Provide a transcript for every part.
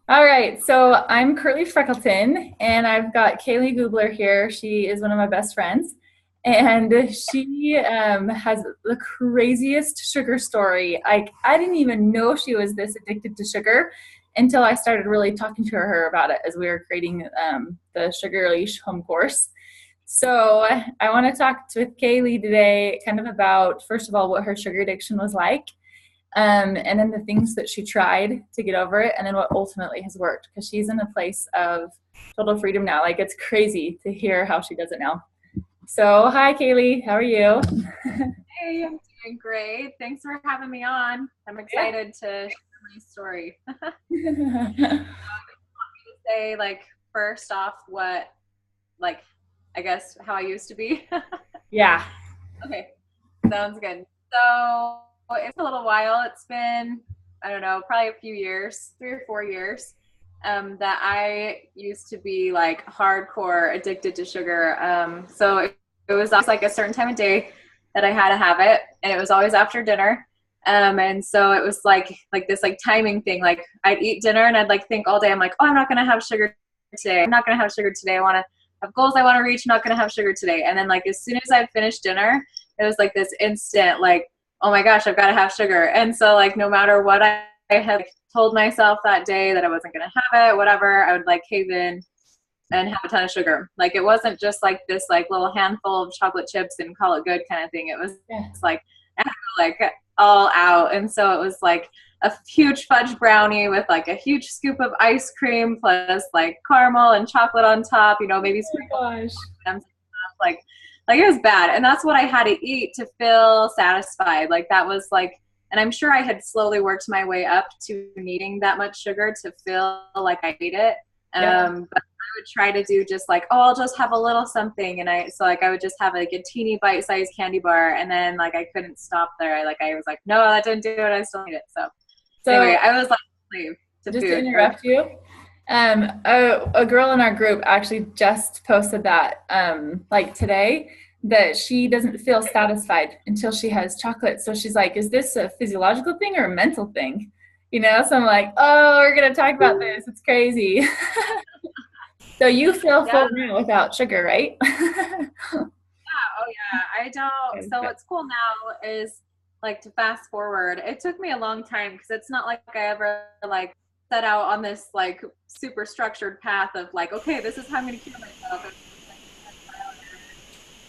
All right, so I'm Curly Freckleton, and I've got Kaeley Goobler here. She is one of my best friends, and she has the craziest sugar story. I didn't even know she was this addicted to sugar until I started really talking to her about it as we were creating the Sugar Leash home course. So I want to talk with Kaeley today, kind of about first of all what her sugar addiction was like, and then the things that she tried to get over it, and then what ultimately has worked because she's in a place of total freedom now. Like it's crazy to hear how she does it now. So, hi, Kaeley. How are you? Hey, I'm doing great. Thanks for having me on. I'm Yeah. excited to share my story. Say, like, first off, like, I guess how I used to be. Yeah. Okay, sounds good. So it's a little while. It's been, I don't know, probably a few years, 3 or 4 years, that I used to be like hardcore addicted to sugar. So it was always like a certain time of day that I had to have it, and it was always after dinner. And so it was like this like timing thing. Like I'd eat dinner and I'd like think all day. I'm like, oh, I'm not gonna have sugar today. I'm not gonna have sugar today. I want to have goals I want to reach. I'm not gonna have sugar today. And then like as soon as I'd finished dinner, it was like this instant like, oh my gosh, I've got to have sugar. And so like no matter what I had told myself that day that I wasn't gonna have it, whatever, I would like cave in and have a ton of sugar. Like it wasn't just like this like little handful of chocolate chips and call it good kind of thing. It was Yeah. like like all out. And so it was like a huge fudge brownie with like a huge scoop of ice cream plus like caramel and chocolate on top, maybe Oh sprinkle my gosh. M&Ms and stuff. Like it was bad. And that's what I had to eat to feel satisfied. Like that was like, and I'm sure I had slowly worked my way up to needing that much sugar to feel like I ate it. Yeah. But I would try to do just like, oh, I'll just have a little something. And I would just have like a teeny bite-sized candy bar. And then like, I couldn't stop there. I was like, no, that didn't do it. I still need it. So So, anyway, I was like a slave to just to food. interrupt you, a girl in our group actually just posted that, like today, that she doesn't feel satisfied until she has chocolate. So she's like, is this a physiological thing or a mental thing? So I'm like, oh, we're going to talk about this. It's crazy. So you feel Yeah. full now without sugar, right? Oh yeah. I don't. So what's cool now is like to fast forward. It took me a long time because it's not like I ever like set out on this like super structured path of like, okay, this is how I'm gonna kill myself. And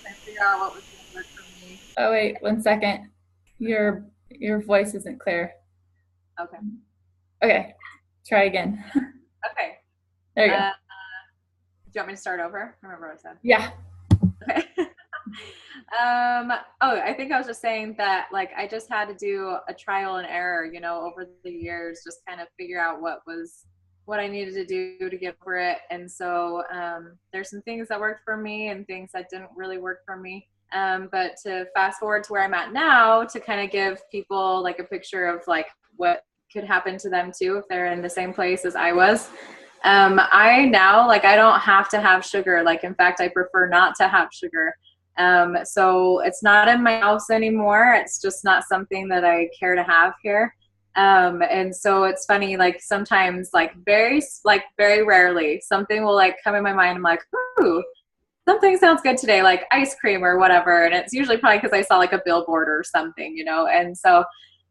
I figure out what was gonna work for me. Oh, wait, 1 second. Your voice isn't clear. Okay. Okay, try again. Okay. There you go. Do you want me to start over? I remember what I said. Yeah. Okay. I think I was just saying that like I just had to do a trial and error, over the years, just kind of figure out what I needed to do to get over it. And so there's some things that worked for me and things that didn't really work for me. But to fast forward to where I'm at now, to kind of give people like a picture of like what could happen to them too if they're in the same place as I was. I now like I don't have to have sugar. Like in fact, I prefer not to have sugar. So it's not in my house anymore. It's just not something that I care to have here. And so it's funny, like sometimes like very rarely something will like come in my mind. I'm like, ooh, something sounds good today, like ice cream or whatever. And it's usually probably because I saw like a billboard or something. And so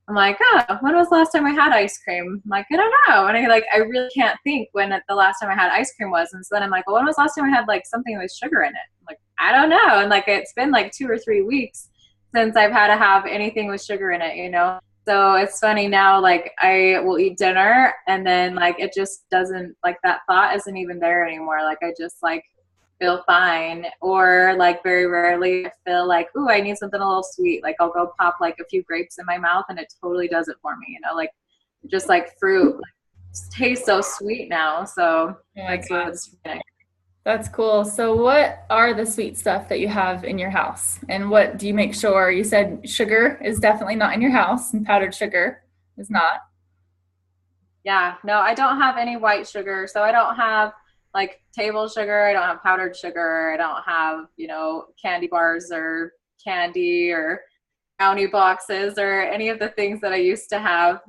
I'm like, oh, when was the last time I had ice cream? I'm like, I don't know. And I really can't think when the last time I had ice cream was. And so then I'm like, well, when was the last time I had like something with sugar in it? I'm like, I don't know. And like, it's been like 2 or 3 weeks since I've had to have anything with sugar in it. So it's funny now, like I will eat dinner and then like, it just doesn't like that thought isn't even there anymore. Like I just like feel fine, or like very rarely I feel like, ooh, I need something a little sweet. Like I'll go pop like a few grapes in my mouth and it totally does it for me. Like just like fruit like, tastes so sweet now. So Oh my that's God. what's That's cool. So what are the sweet stuff that you have in your house? And what do you make sure? You said sugar is definitely not in your house and powdered sugar is not. yeah, no, I don't have any white sugar. So I don't have like table sugar. I don't have powdered sugar. I don't have candy bars or candy or brownie boxes or any of the things that I used to have.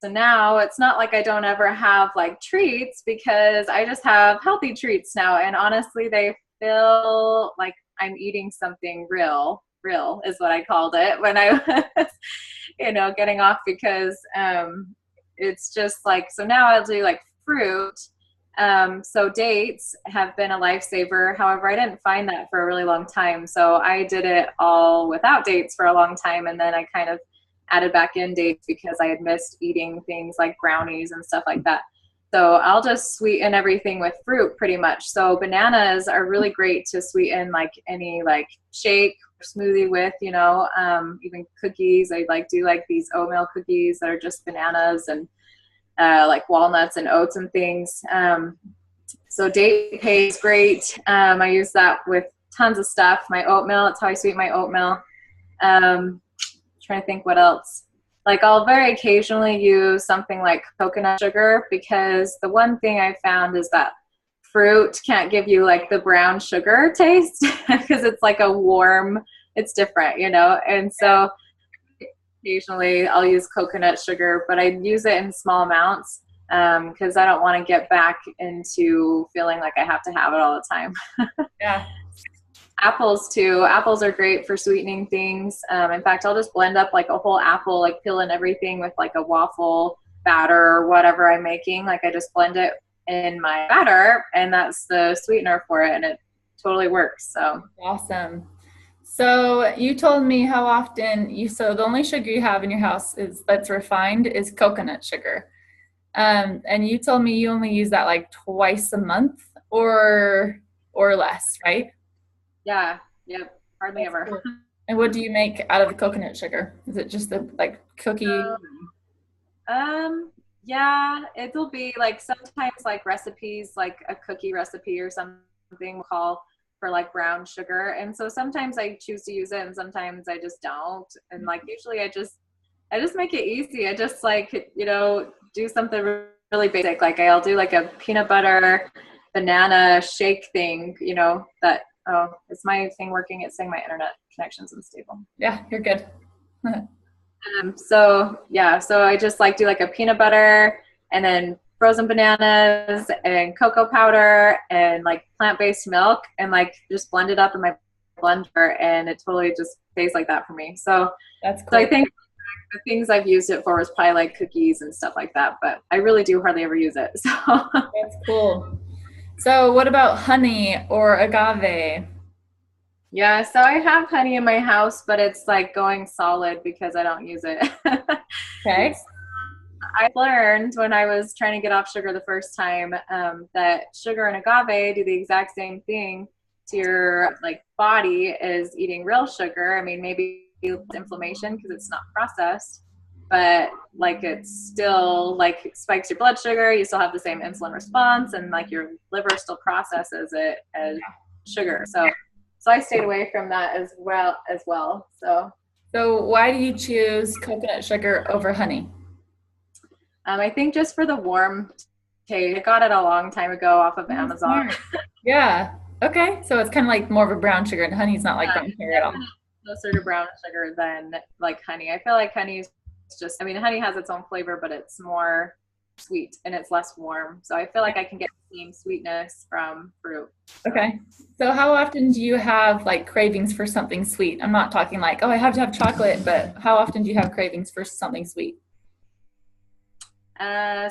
So now it's not like I don't ever have like treats, because I just have healthy treats now. And honestly, they feel like I'm eating something real is what I called it when I was, getting off, because it's just like, so now I'll do like fruit. So dates have been a lifesaver. However, I didn't find that for a really long time. So I did it all without dates for a long time. And then I kind of added back in dates because I had missed eating things like brownies and stuff like that. So I'll just sweeten everything with fruit pretty much. So bananas are really great to sweeten like any like shake or smoothie with, even cookies. I like do like these oatmeal cookies that are just bananas and like walnuts and oats and things. So date pay is great. I use that with tons of stuff. My oatmeal, that's how I sweeten my oatmeal. Trying to think what else. Like I'll very occasionally use something like coconut sugar, because the one thing I found is that fruit can't give you like the brown sugar taste because it's like a warm, it's different, and so occasionally I'll use coconut sugar, but I use it in small amounts because I don't want to get back into feeling like I have to have it all the time. Yeah. Apples too. Apples are great for sweetening things. In fact, I'll just blend up like a whole apple, like peel and everything with like a waffle batter or whatever I'm making. Like I just blend it in my batter, and that's the sweetener for it, and it totally works. So Awesome. So you told me how often so the only sugar you have in your house that's refined is coconut sugar. And you told me you only use that like twice a month or less, right? yeah, yep, hardly That's ever. cool. And what do you make out of the coconut sugar? Is it just the like cookie? Yeah, it'll be like sometimes like recipes, like a cookie recipe or something we'll call for like brown sugar. And so sometimes I choose to use it and sometimes I just don't. And like usually I just make it easy. I just like, do something really basic. Like I'll do like a peanut butter banana shake thing, that, oh, is my thing working? It's saying my internet connection's unstable. Yeah, you're good. So I just like do like a peanut butter and then frozen bananas and cocoa powder and like plant-based milk and like just blend it up in my blender, and it totally just tastes like that for me. So That's cool. so I think the things I've used it for was probably like cookies and stuff like that, but I really do hardly ever use it. So That's cool. So what about honey or agave? yeah, so I have honey in my house, but it's like going solid because I don't use it. Okay. I learned when I was trying to get off sugar the first time that sugar and agave do the exact same thing to your like body as eating real sugar. I mean, maybe inflammation because it's not processed, but like it's still like spikes your blood sugar. You still have the same insulin response, and like your liver still processes it as sugar. So I stayed away from that as well. So why do you choose coconut sugar over honey? I think just for the warm taste. I got it a long time ago off of Amazon. Smart. Yeah. Okay. So it's kind of like more of a brown sugar, and honey's not like brown sugar at all. Closer to brown sugar than like honey. I feel like honey is just, I mean, honey has its own flavor, but it's more sweet and it's less warm. So I feel like I can get the same sweetness from fruit. Okay. So how often do you have like cravings for something sweet? I'm not talking like, oh, I have to have chocolate, but how often do you have cravings for something sweet?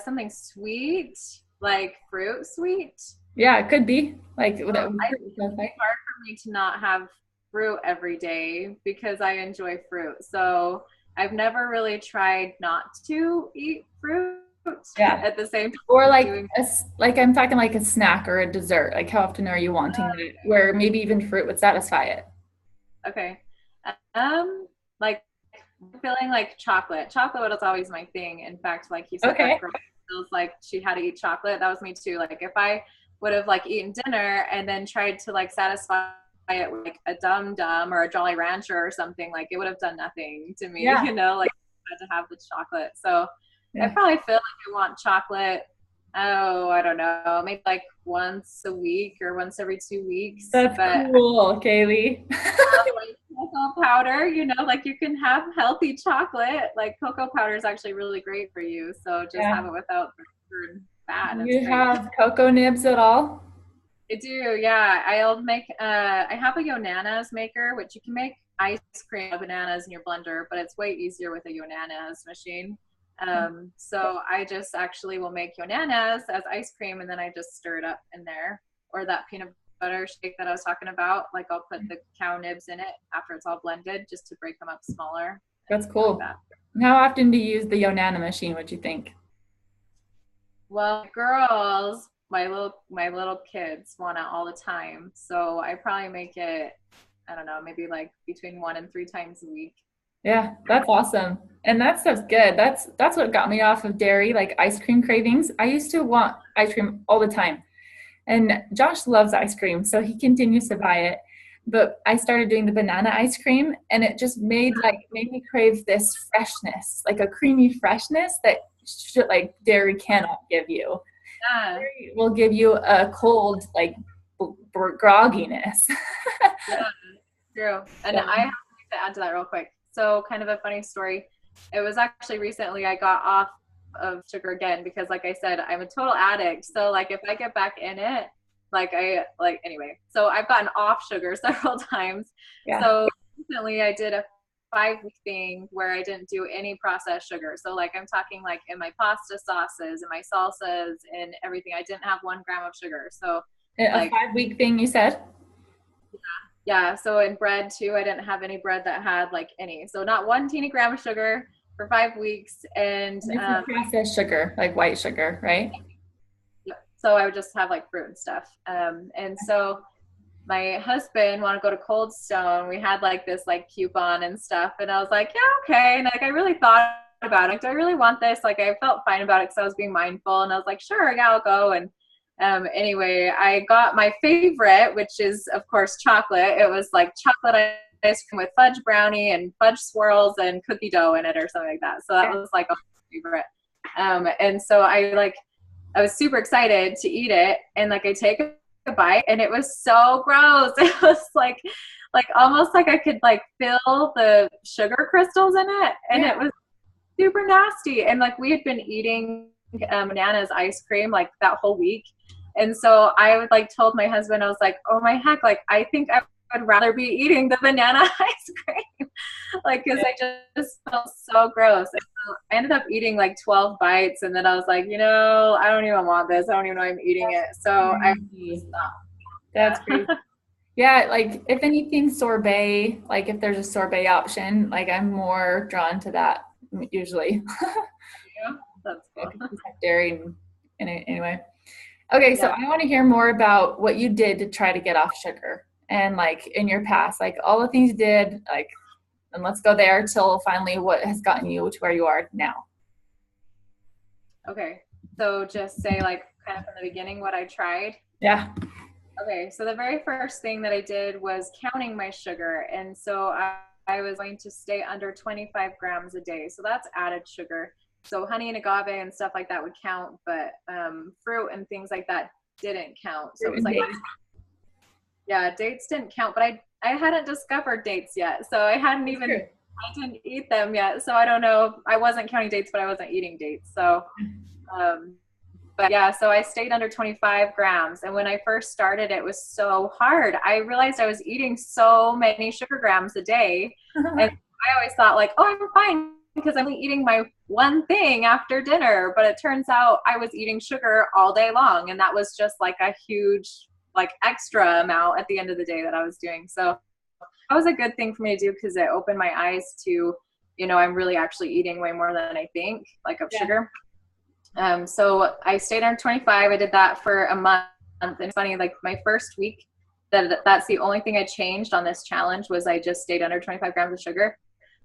Something sweet, like fruit sweet. Yeah, it could be like I think it's hard for me to not have fruit every day because I enjoy fruit. So I've never really tried not to eat fruit Yeah. at the same time. Or like like I'm talking like a snack or a dessert. Like how often are you wanting it? Where maybe even fruit would satisfy it. Okay. Like feeling like chocolate. Chocolate was always my thing. In fact, like you said, Okay. that girl feels like she had to eat chocolate. That was me too. Like if I would have like eaten dinner and then tried to like satisfy it with like a Dum Dum or a Jolly Rancher or something, like it would have done nothing to me, Yeah. like I had to have the chocolate. So I Yeah. probably feel like I want chocolate Oh, I don't know, maybe like once a week or once every 2 weeks. That's But cool, Kaeley. like cocoa powder, like you can have healthy chocolate. Like cocoa powder is actually really great for you. So just have Yeah. it without the sugar and fat, Do and it's you great. have cocoa nibs at all? I do, yeah. I'll make I have a Yonanas maker, which you can make ice cream of bananas in your blender, but it's way easier with a Yonanas machine. So I just actually will make Yonanas as ice cream and then I just stir it up in there. Or that peanut butter shake that I was talking about. Like I'll put the cow nibs in it after it's all blended just to break them up smaller and That's like cool. that. How often do you use the Yonana machine, would you think? Well, girls, my little kids want it all the time. So I probably make it, I don't know, maybe like between 1 and 3 times a week. Yeah, that's awesome. And that stuff's good. That's what got me off of dairy, like ice cream cravings. I used to want ice cream all the time. And Josh loves ice cream, so he continues to buy it. But I started doing the banana ice cream and it just made me crave this freshness, like a creamy freshness that like dairy cannot give you. Yeah, Dairy will give you a cold like grogginess. yeah, true. And So, I have to add to that real quick. So, kind of a funny story. It was actually recently I got off of sugar again because, like I said, I'm a total addict. So, like, if I get back in it, anyway. So, I've gotten off sugar several times. yeah. So, recently I did a 5 week thing where I didn't do any processed sugar. So, like, I'm talking like in my pasta sauces and my salsas and everything, I didn't have 1 gram of sugar. So, A like, 5 week thing you said? yeah, so in bread too, I didn't have any bread that had like any. So not one teeny gram of sugar for 5 weeks. And And this is processed sugar, like white sugar, right? so I would just have like fruit and stuff. And so my husband wanted to go to Cold Stone. We had like this like coupon and stuff. And I was like, yeah, okay. And like I really thought about it. Like, do I really want this? Like I felt fine about it because I was being mindful. And I was like, sure, yeah, I'll go. And anyway, I got my favorite, which is of course chocolate. It was like chocolate ice cream with fudge brownie and fudge swirls and cookie dough in it or something like that. So that was like a favorite. And so I was super excited to eat it, and like I take a bite, and it was so gross. It was like almost like I could like feel the sugar crystals in it, and Yeah. it was super nasty. And like we had been eating bananas ice cream like that whole week. And so I would like told my husband, I was like, oh my heck, like I think I would rather be eating the banana ice cream. Like, cause I just felt so gross. And so I ended up eating like 12 bites. And then I was like, I don't even want this. I don't even know I'm eating it. So I Crazy. stopped. That's crazy. Yeah, like if anything sorbet, like if there's a sorbet option, like I'm more drawn to that usually. Yeah, that's Yeah, cool. 'cause it's have dairy and anyway. Okay, so Yeah. I want to hear more about what you did to try to get off sugar and like in your past, like all the things you did, like, and let's go there till finally what has gotten you to where you are now. Okay. So just say like kind of from the beginning what I tried. Yeah. Okay, so the very first thing that I did was counting my sugar. And so I was going to stay under 25 grams a day. So that's added sugar. So honey and agave and stuff like that would count, but fruit and things like that didn't count. So it Fruit was and like, dates. yeah, dates didn't count, but I hadn't discovered dates yet. So I didn't eat them yet. So I don't know. I wasn't counting dates, but I wasn't eating dates. So um, but yeah, so I stayed under 25 grams. And when I first started, it was so hard. I realized I was eating so many sugar grams a day. And I always thought like, oh, I'm fine because I'm eating my one thing after dinner. But it turns out I was eating sugar all day long. And that was just like a huge, like extra amount at the end of the day that I was doing. So that was a good thing for me to do because it opened my eyes to, I'm really actually eating way more than I think, like of Yeah. sugar. So I stayed under 25. I did that for a month. And it's funny, like my first week, that's the only thing I changed on this challenge was I just stayed under 25 grams of sugar.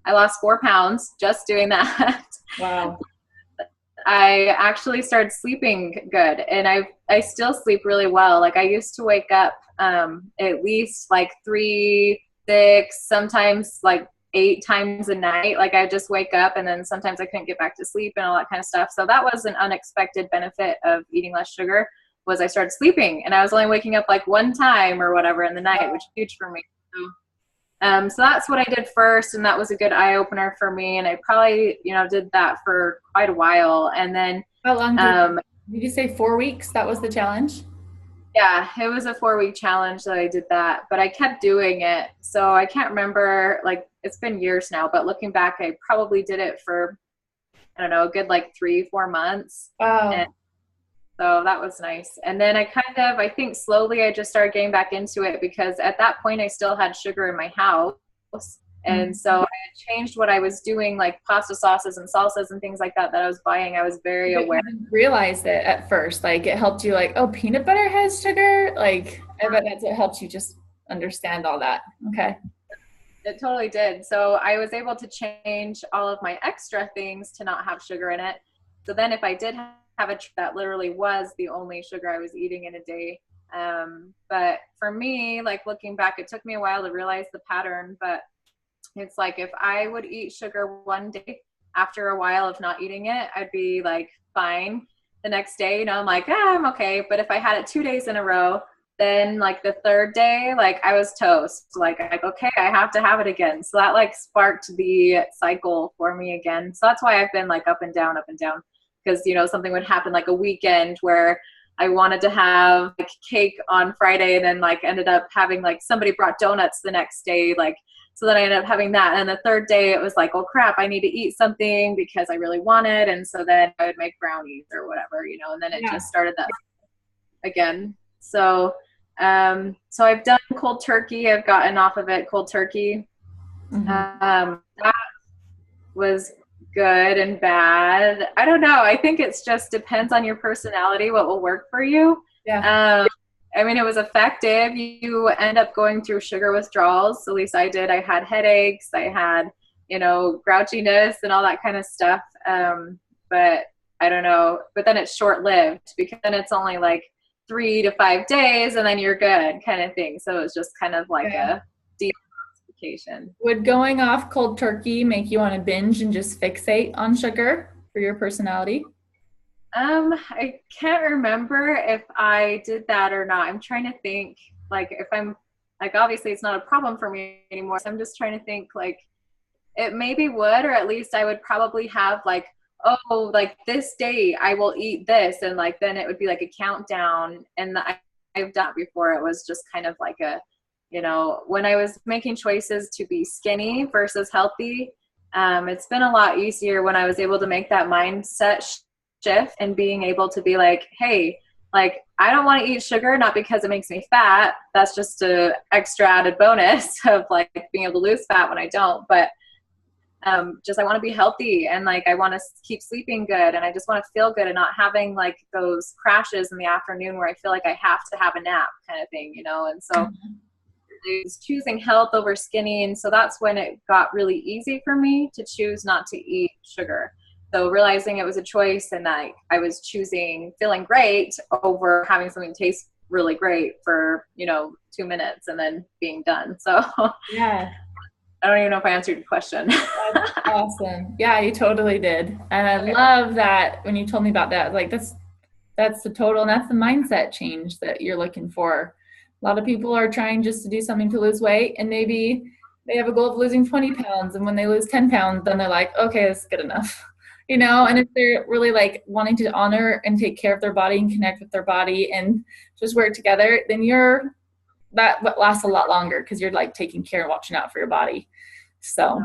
I lost 4 pounds just doing that. Wow. I actually started sleeping good, and I still sleep really well. Like I used to wake up at least like 3, 6, sometimes like 8 times a night. Like I just wake up and then sometimes I couldn't get back to sleep and all that kind of stuff. So that was an unexpected benefit of eating less sugar, was I started sleeping, and I was only waking up like 1 time or whatever in the night, which is huge for me. So that's what I did first, and that was a good eye opener for me. And I probably, did that for quite a while. And then How long did you say 4 weeks? That was the challenge? yeah, it was a 4-week challenge that I did that, but I kept doing it. So I can't remember, like it's been years now, but looking back, I probably did it for, I don't know, a good like 3-4 months. Wow. And so that was nice. And then I think slowly I just started getting back into it, because at that point I still had sugar in my house. And so I had changed what I was doing, like pasta sauces and salsas and things like that I was buying. I was very aware. You didn't realize it at first. Like it helped you like, oh, peanut butter has sugar. Like I bet that's what helped you just understand all that. Okay. It totally did. So I was able to change all of my extra things to not have sugar in it. So then if I did have that literally was the only sugar I was eating in a day. But for me, like looking back, it took me a while to realize the pattern, but it's like if I would eat sugar one day, after a while of not eating it, I'd be like fine. The next day, I'm like, I'm okay. But if I had it 2 days in a row, then like the third day, like I was toast. Like, okay, I have to have it again. So that like sparked the cycle for me again. So that's why I've been like up and down. Because, something would happen like a weekend where I wanted to have like cake on Friday, and then like ended up having like somebody brought donuts the next day. Like, so then I ended up having that. And the third day it was like, oh crap, I need to eat something because I really want it. And so then I would make brownies or whatever, and then it just started that again. So, so I've done cold turkey. I've gotten off of it cold turkey. That was good and bad. I don't know. I think it's just depends on your personality, what will work for you. Yeah. I mean, it was effective. You end up going through sugar withdrawals. At least I did. I had headaches. I had, grouchiness and all that kind of stuff. But I don't know. But then it's short-lived, because then it's only like 3 to 5 days and then you're good kind of thing. So it's just kind of like a detoxification. Would going off cold turkey make you want to binge and just fixate on sugar for your personality? I can't remember if I did that or not. I'm trying to think, like, if I'm like, obviously it's not a problem for me anymore. So I'm just trying to think, like, it maybe would, or at least I would probably have like, oh, like this day I will eat this. And like, then it would be like a countdown. And I've done it before. It was just kind of like a, when I was making choices to be skinny versus healthy, it's been a lot easier when I was able to make that mindset shift and being able to be like, hey, like, I don't want to eat sugar, not because it makes me fat. That's just a extra added bonus of like being able to lose fat when I don't. But just I want to be healthy, and like I want to keep sleeping good, and I just want to feel good and not having like those crashes in the afternoon where I feel like I have to have a nap kind of thing, And so it's choosing health over skinny. And so that's when it got really easy for me to choose not to eat sugar. So realizing it was a choice, and that I was choosing feeling great over having something taste really great for, 2 minutes and then being done. So yeah. I don't even know if I answered your question. That's awesome. Yeah, you totally did. And I love that when you told me about that, like that's the total, and that's the mindset change that you're looking for. A lot of people are trying just to do something to lose weight, and maybe they have a goal of losing 20 pounds. And when they lose 10 pounds, then they're like, okay, that's good enough. And if they're really like wanting to honor and take care of their body and connect with their body and just work together, then that lasts a lot longer, because you're like taking care and watching out for your body. So,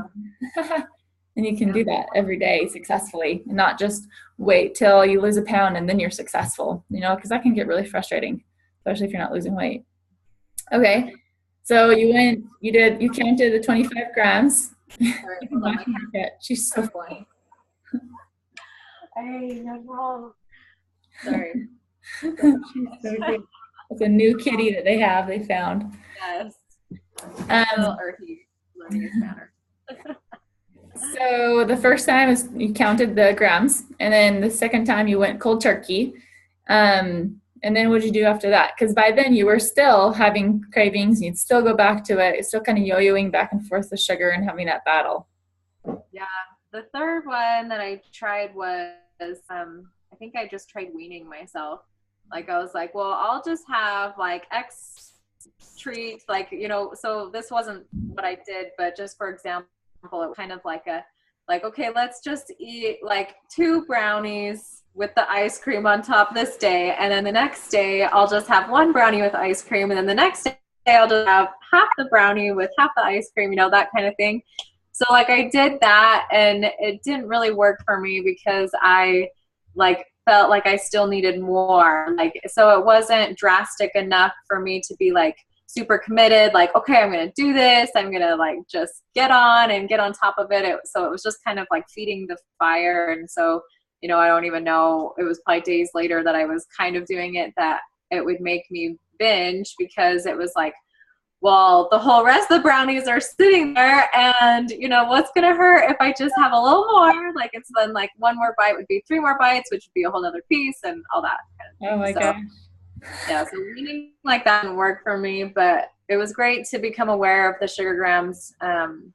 and you can do that every day successfully, and not just wait till you lose a pound and then you're successful, because that can get really frustrating, especially if you're not losing weight. Okay. So you counted the 25 grams. She's so funny. Hey, no problem. Sorry. She's so cute. It's a new kitty that they found. Yes. So the first time is you counted the grams, and then the second time you went cold turkey. And then what'd you do after that? Because by then you were still having cravings, and you'd still go back to it. It's still kind of yo-yoing back and forth with sugar and having that battle. Yeah. The third one that I tried was, I think I just tried weaning myself. Like I was like, well, I'll just have like X treats, like, you know, so this wasn't what I did, but just for example, it was kind of like like, okay, let's just eat like 2 brownies with the ice cream on top this day. And then the next day I'll just have 1 brownie with ice cream. And then the next day I'll just have half the brownie with half the ice cream, you know, that kind of thing. So like I did that and it didn't really work for me because I like felt like I still needed more. Like, so it wasn't drastic enough for me to be like super committed, like, okay, I'm going to do this. I'm going to like just get on top of it. So it was just kind of like feeding the fire. And so, you know, I don't even know, it was probably days later that I was kind of doing it, that it would make me binge, because it was like, well, the whole rest of the brownies are sitting there, and you know, what's gonna hurt if I just have a little more? Like, it's then like 1 more bite would be 3 more bites, which would be a whole other piece and all that kind of thing. Oh my So gosh. yeah, so eating like that didn't work for me, but it was great to become aware of the sugar grams, and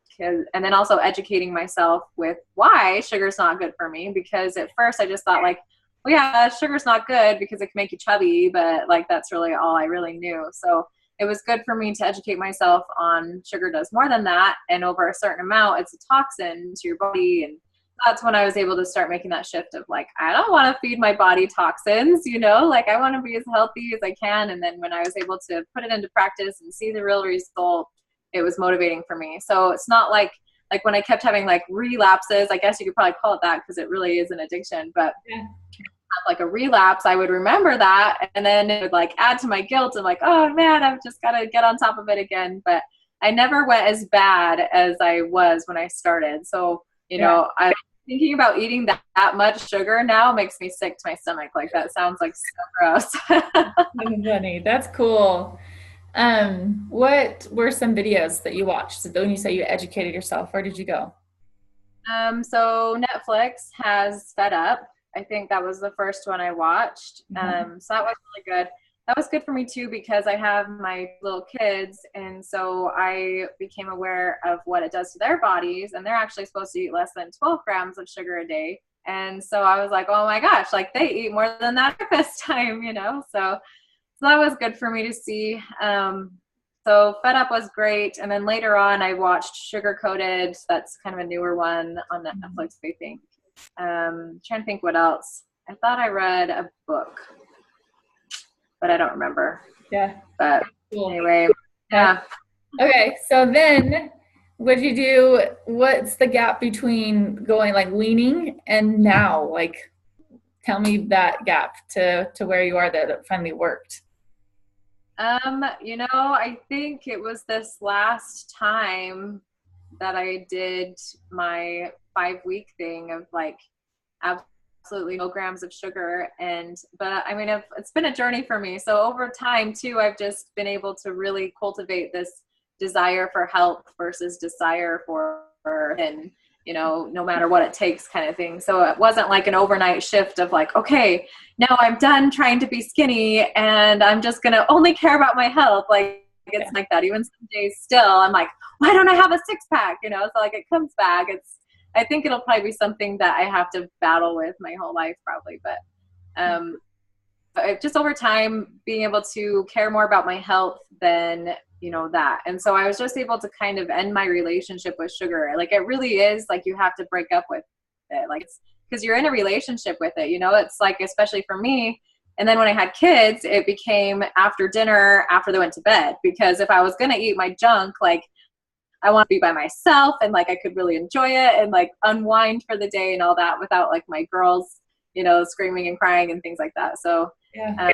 then also educating myself with why sugar's not good for me, because at first I just thought like, well, yeah, sugar's not good because it can make you chubby, but like that's really all I really knew. So it was good for me to educate myself on sugar does more than that, and over a certain amount it's a toxin to your body. And that's when I was able to start making that shift of like, I don't want to feed my body toxins, you know, like I want to be as healthy as I can. And then when I was able to put it into practice and see the real result, it was motivating for me. So it's not like when I kept having like relapses, I guess you could probably call it that, because it really is an addiction, but Yeah. like a relapse, I would remember that, and then it would like add to my guilt of like, oh man, I've just got to get on top of it again. But I never went as bad as I was when I started. So, you know, I thinking about eating that much sugar now makes me sick to my stomach. Like that sounds like so gross. That's funny. That's cool. What were some videos that you watched? So when you say you educated yourself, where did you go? So Netflix has Fed Up. I think that was the first one I watched. So that was really good. That was good for me too, because I have my little kids, and so I became aware of what it does to their bodies, and they're actually supposed to eat less than 12 grams of sugar a day. And so I was like, oh my gosh, like they eat more than that breakfast time, you know? So that was good for me to see. So Fed Up was great. And then later on I watched Sugar Coated. That's kind of a newer one on Netflix, I think. Trying to think what else. I thought I read a book, but I don't remember. Yeah. But Cool. anyway, yeah. Okay, so then what'd you do? What's the gap between going like weaning and now? Like, tell me that gap to where you are that it finally worked. You know, I think it was this last time that I did my 5-week thing of like absolutely no grams of sugar. But I mean, it's been a journey for me. So over time too, I've just been able to really cultivate this desire for health versus desire for, and you know, no matter what it takes kind of thing. So it wasn't like an overnight shift of like, okay, now I'm done trying to be skinny and I'm just going to only care about my health. Like it's like that. Even some days still, I'm like, why don't I have a 6-pack? You know, so like it comes back. I think it'll probably be something that I have to battle with my whole life probably. But just over time, being able to care more about my health than, you know, that. And so I was just able to kind of end my relationship with sugar. Like it really is like you have to break up with it. Like it's because you're in a relationship with it, you know, it's like, especially for me. And then when I had kids, it became after dinner, after they went to bed, because if I was going to eat my junk, like I want to be by myself and like I could really enjoy it and like unwind for the day and all that without like my girls, you know, screaming and crying and things like that. So, so I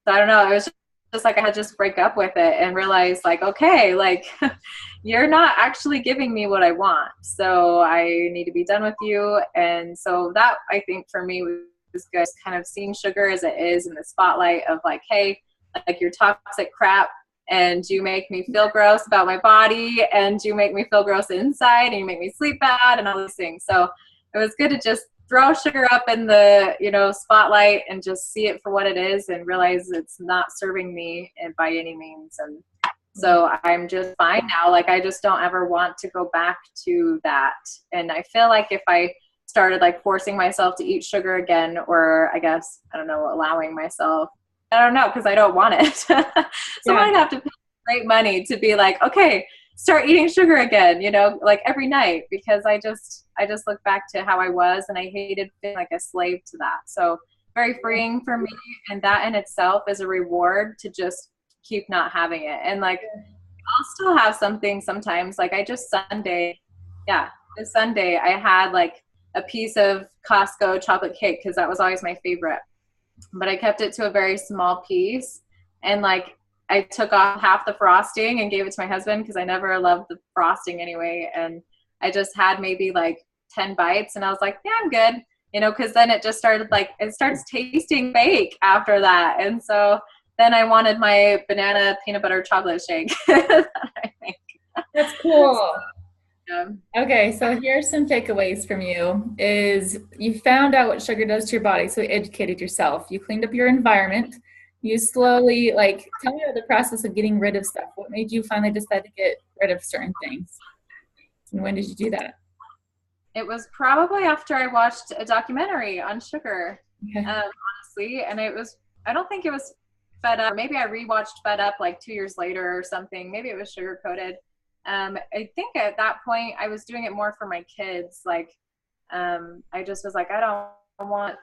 don't know. It was just like I had to just break up with it and realize like, okay, like you're not actually giving me what I want. So I need to be done with you. And so that I think for me was good, kind of seeing sugar as it is in the spotlight of like, hey, like you're toxic crap and you make me feel gross about my body and you make me feel gross inside and you make me sleep bad and all these things. So it was good to just throw sugar up in the, spotlight and just see it for what it is and realize it's not serving me by any means. And so I'm just fine now. Like, I just don't ever want to go back to that. And I feel like if I started like forcing myself to eat sugar again, or I guess, I don't know, allowing myself, I don't know, because I don't want it. So Yeah. I'd have to pay great money to be like, okay, start eating sugar again, like every night, because I just look back to how I was, and I hated being like a slave to that. So very freeing for me. And that in itself is a reward to just keep not having it. And like, I'll still have something sometimes. Like this Sunday I had like a piece of Costco chocolate cake, because that was always my favorite. But I kept it to a very small piece, and like I took off half the frosting and gave it to my husband, because I never loved the frosting anyway. And I just had maybe like 10 bites, and I was like, yeah, I'm good, because then it just started like, it starts tasting fake after that. And so then I wanted my banana peanut butter chocolate shake that I make. That's cool. Yeah. Okay, so here's some takeaways from you. Is you found out what sugar does to your body, so you educated yourself. You cleaned up your environment. You slowly, like, tell me about the process of getting rid of stuff. What made you finally decide to get rid of certain things? And when did you do that? It was probably after I watched a documentary on sugar, Okay. honestly. And I don't think it was Fed Up. Maybe I rewatched Fed Up like 2 years later or something. Maybe it was sugar coated. I think at that point I was doing it more for my kids. Like, I just was like, I don't want,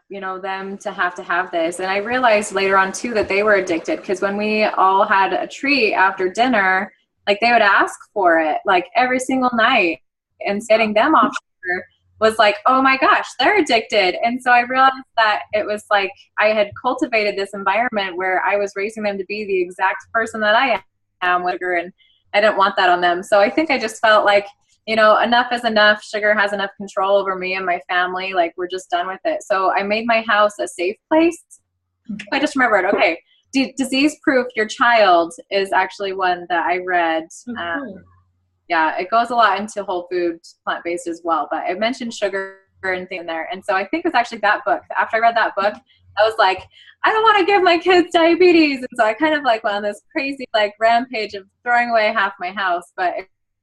them to have this. And I realized later on too that they were addicted, because when we all had a treat after dinner, like they would ask for it like every single night, and getting them off sugar was like, oh my gosh, they're addicted. And so I realized that it was like I had cultivated this environment where I was raising them to be the exact person that I am with sugar, and I didn't want that on them. So I think I just felt like, enough is enough. Sugar has enough control over me and my family. Like, we're just done with it. So I made my house a safe place. I just remembered, okay, disease proof your child is actually one that I read. Yeah, it goes a lot into whole food, plant-based as well, but it mentioned sugar and things in there. And so I think it was actually that book. After I read that book, I was like, I don't want to give my kids diabetes. And so I kind of like went on this crazy like rampage of throwing away half my house. But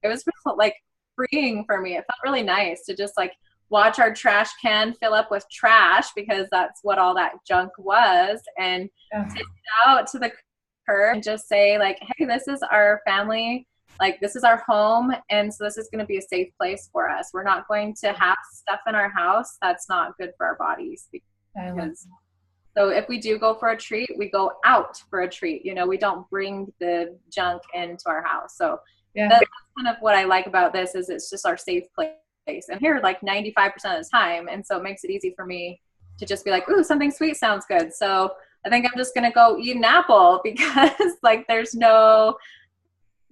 it was really, like, freeing for me. It felt really nice to just like watch our trash can fill up with trash, because that's what all that junk was, and take it out to the curb and just say like, hey, this is our family. Like, this is our home, and so this is going to be a safe place for us. We're not going to have stuff in our house that's not good for our bodies. Because, so if we do go for a treat, we go out for a treat. We don't bring the junk into our house. So that's kind of what I like about this, is it's just our safe place. And here, like 95% of the time, and so it makes it easy for me to just be like, ooh, something sweet sounds good. So I think I'm just going to go eat an apple, because like there's no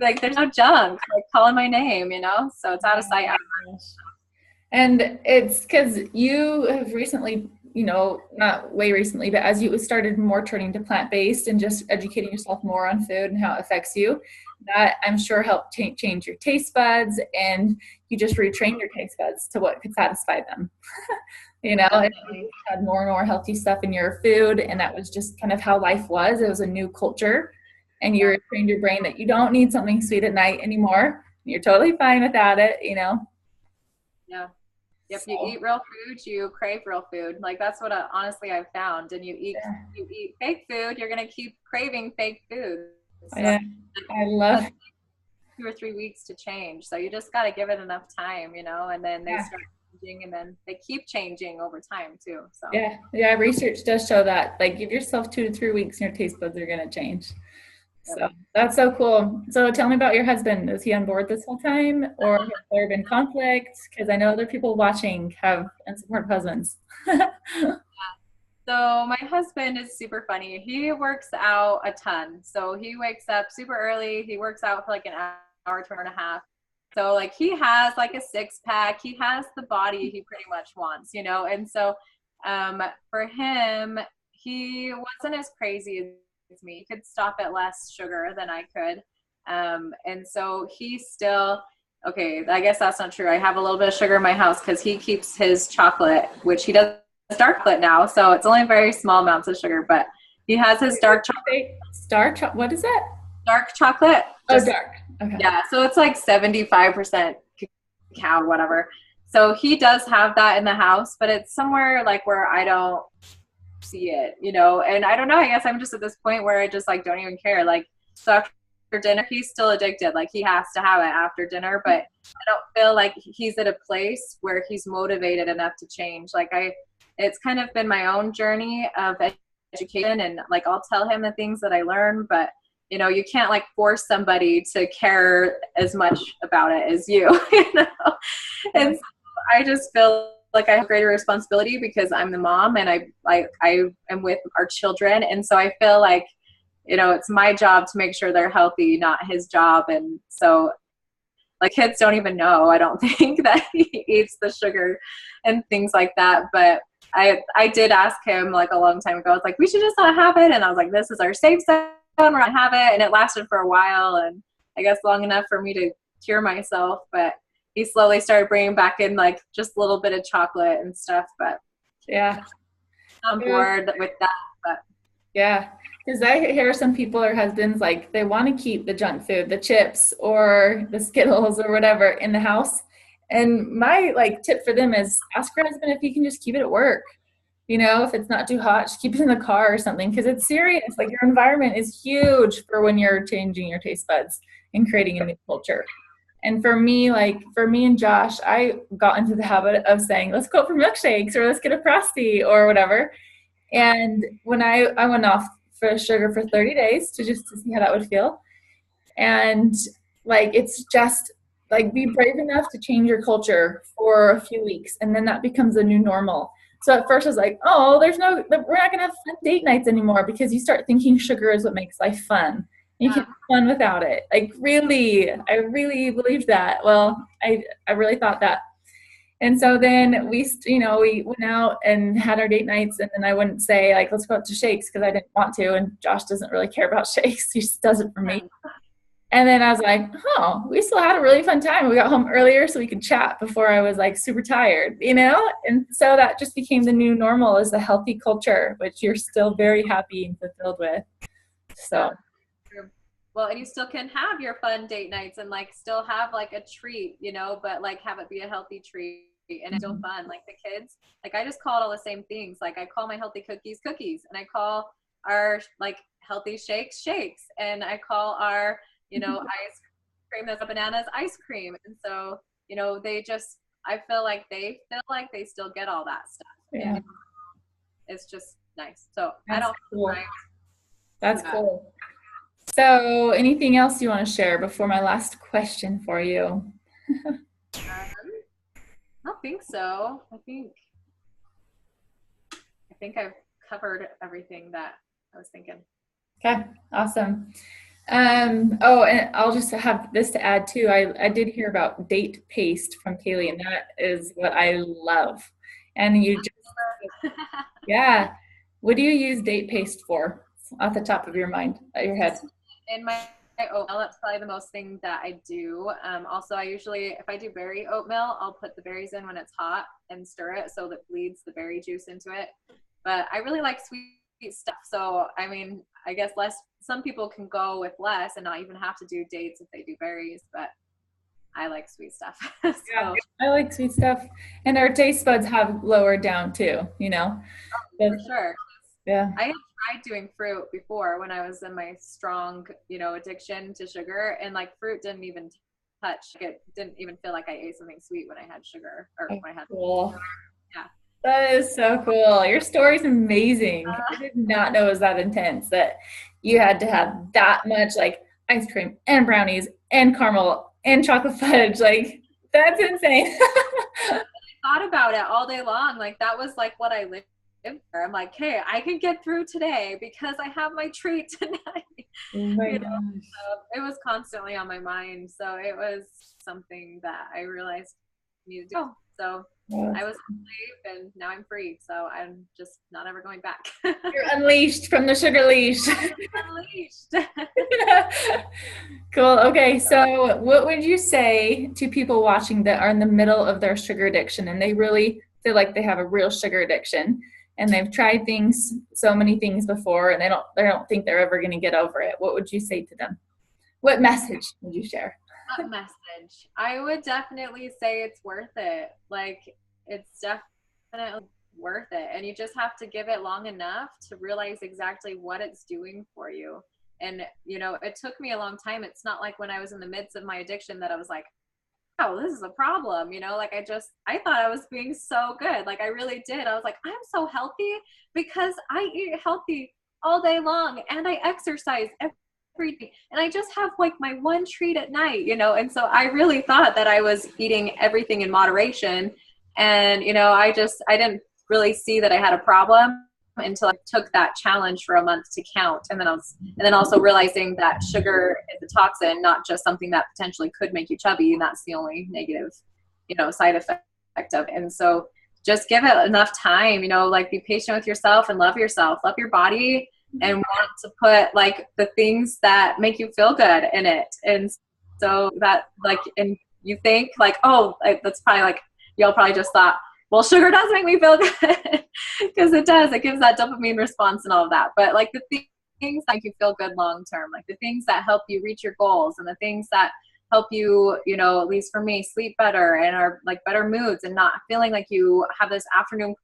junk like calling my name, so it's out of sight, out of mind. And it's because you have recently, not way recently, but as you started more turning to plant-based and just educating yourself more on food and how it affects you, that I'm sure helped change your taste buds, and you just retrained your taste buds to what could satisfy them. And you had more and more healthy stuff in your food, and that was just kind of how life was. It was a new culture. And you trained your brain that you don't need something sweet at night anymore. You're totally fine without it, Yeah. If you eat real food, you crave real food. Like, that's what honestly I've found. And you eat fake food, you're gonna keep craving fake food. So I love 2 or 3 weeks to change. So you just gotta give it enough time, and then they start changing, and then they keep changing over time too. So yeah, research does show that. Like, give yourself 2 to 3 weeks, and your taste buds are gonna change. So that's so cool. So tell me about your husband. Is he on board this whole time, or has there been conflict? Because I know other people watching have unsupportive husbands. So my husband is super funny. He works out a ton. So he wakes up super early. He works out for like an hour to an hour and a half. So like he has like a 6-pack. He has the body he pretty much wants, And so for him, he wasn't as crazy as me. He could stop at less sugar than I could. And so he still okay, I guess that's not true. I have a little bit of sugar in my house because he keeps his chocolate, which he does dark chocolate now, so it's only very small amounts of sugar, but he has his Wait, what did you say? What is that? dark chocolate. Oh, Just dark. Okay. yeah, so it's like 75% cacao or whatever. So he does have that in the house, but it's somewhere like where I don't see it, you know. And I don't know, I guess I'm just at this point where I just like don't even care. Like, so after dinner he's still addicted, like he has to have it after dinner, but I don't feel like he's at a place where he's motivated enough to change. Like it's kind of been my own journey of education, and like I'll tell him the things that I learned, but you know, you can't like force somebody to care as much about it as you, you know. And so I just feel like I have greater responsibility because I'm the mom, and I am with our children, and so I feel like, you know, it's my job to make sure they're healthy, not his job. And so like kids don't even know, I don't think, that he eats the sugar and things like that. But I did ask him like a long time ago. I was like, we should just not have it, and I was like, this is our safe zone, we're gonna have it. And it lasted for a while, and I guess long enough for me to cure myself. But he slowly started bringing back in like just a little bit of chocolate and stuff. But Yeah. I'm Yeah. bored with that. But Yeah. Because I hear some people or husbands like they want to keep the junk food, the chips or the Skittles or whatever in the house. And my like tip for them is ask your husband if he can just keep it at work. You know, if it's not too hot, just keep it in the car or something because it's serious. Like your environment is huge for when you're changing your taste buds and creating a new culture. And for me, like for me and Josh, I got into the habit of saying, let's go for milkshakes or let's get a Frosty or whatever. And when I went off for sugar for 30 days to see how that would feel. And like it's just like be brave enough to change your culture for a few weeks and then that becomes a new normal. So at first I was like, oh, we're not gonna have fun date nights anymore because you start thinking sugar is what makes life fun. You yeah, can't have fun without it. Like really, I really believed that. Well, I really thought that. And so then we went out and had our date nights, and then I wouldn't say like, let's go out to Shakes because I didn't want to, and Josh doesn't really care about Shakes. He just does it for me. And then I was like, oh, we still had a really fun time. We got home earlier so we could chat before I was like super tired, you know? And so that just became the new normal is a healthy culture, which you're still very happy and fulfilled with. yeah. So True. Well, and you still can have your fun date nights and like still have like a treat, you know, but like have it be a healthy treat and it's still mhm. fun. Like the kids, like I just call it all the same things. Like I call my healthy cookies cookies, and I call our like healthy shakes shakes, and I call our, you know, ice cream that's bananas ice cream. And so, you know, I feel like they still get all that stuff. Yeah, And it's just nice. So I that's don't cool. mind That's that. cool. So anything else you want to share before my last question for you? I don't think so. I think I've covered everything that I was thinking. Okay, awesome. Oh, and I'll just have this to add too. I did hear about date paste from Kaeley, and that is what I love. And you just, yeah. What do you use date paste for? Off the top of your mind, your head. Just in my oatmeal, that's probably the most thing that I do. Also, I usually, if I do berry oatmeal, I'll put the berries in when it's hot and stir it so that bleeds the berry juice into it. But I really like sweet stuff. So, I mean, I guess some people can go with less and not even have to do dates if they do berries, but I like sweet stuff. Yeah, So, I like sweet stuff, and our taste buds have lowered down too. You know. for But, sure. yeah. I had tried doing fruit before when I was in my strong, you know, addiction to sugar, and like fruit didn't even touch. It didn't even feel like I ate something sweet when I had sugar or Oh, when I had, cool. yeah. That is so cool. Your story's amazing. I did not know it was that intense that you had to have that much like ice cream and brownies and caramel and chocolate fudge. Like that's insane. Thought about it all day long. Like that was like what I lived for. I'm like, hey, I can get through today because I have my treat tonight. Oh my You know, gosh. it was constantly on my mind. So it was something that I realized I needed to do. So I was a slave and now I'm free. So I'm just not ever going back. You're unleashed from the sugar leash. Unleashed. Cool. Okay. So, what would you say to people watching that are in the middle of their sugar addiction and they really feel like they have a real sugar addiction and they've tried things, so many things before, and they don't think they're ever going to get over it? What would you say to them? What message would you share? What message? I would definitely say it's worth it. Like, it's definitely worth it. And you just have to give it long enough to realize exactly what it's doing for you. And, it took me a long time. It's not like when I was in the midst of my addiction that I was like, oh, this is a problem. Like I thought I was being so good. Like I really did. I was like, I'm so healthy because I eat healthy all day long and I exercise every day. And I just have like my one treat at night, And so I really thought that I was eating everything in moderation. And, I didn't really see that I had a problem until I took that challenge for a month to count. And then also realizing that sugar is a toxin, not just something that potentially could make you chubby. And that's the only negative, side effect of it. And so just give it enough time, like be patient with yourself and love yourself, love your body, and want to put like the things that make you feel good in it. And so that like, and you think like, oh, that's probably like, y'all probably just thought, well, sugar does make me feel good because it does. It gives that dopamine response and all of that. But like the things that make you feel good long term, like the things that help you reach your goals and the things that help you, at least for me, sleep better and are like better moods and not feeling like you have this afternoon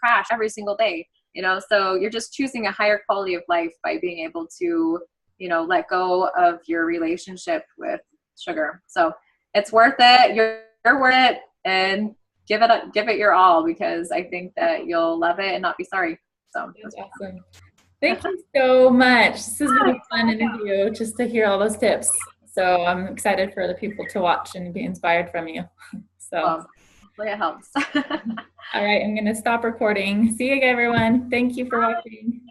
crash every single day, So you're just choosing a higher quality of life by being able to, let go of your relationship with sugar. So it's worth it. You're worth it. And give it your all, because I think that you'll love it and not be sorry. So That's awesome. Thank you so much. This has been a fun interview just to hear all those tips. So I'm excited for the people to watch and be inspired from you. So hopefully it helps. All right, I'm going to stop recording. See you, everyone. Thank you for watching.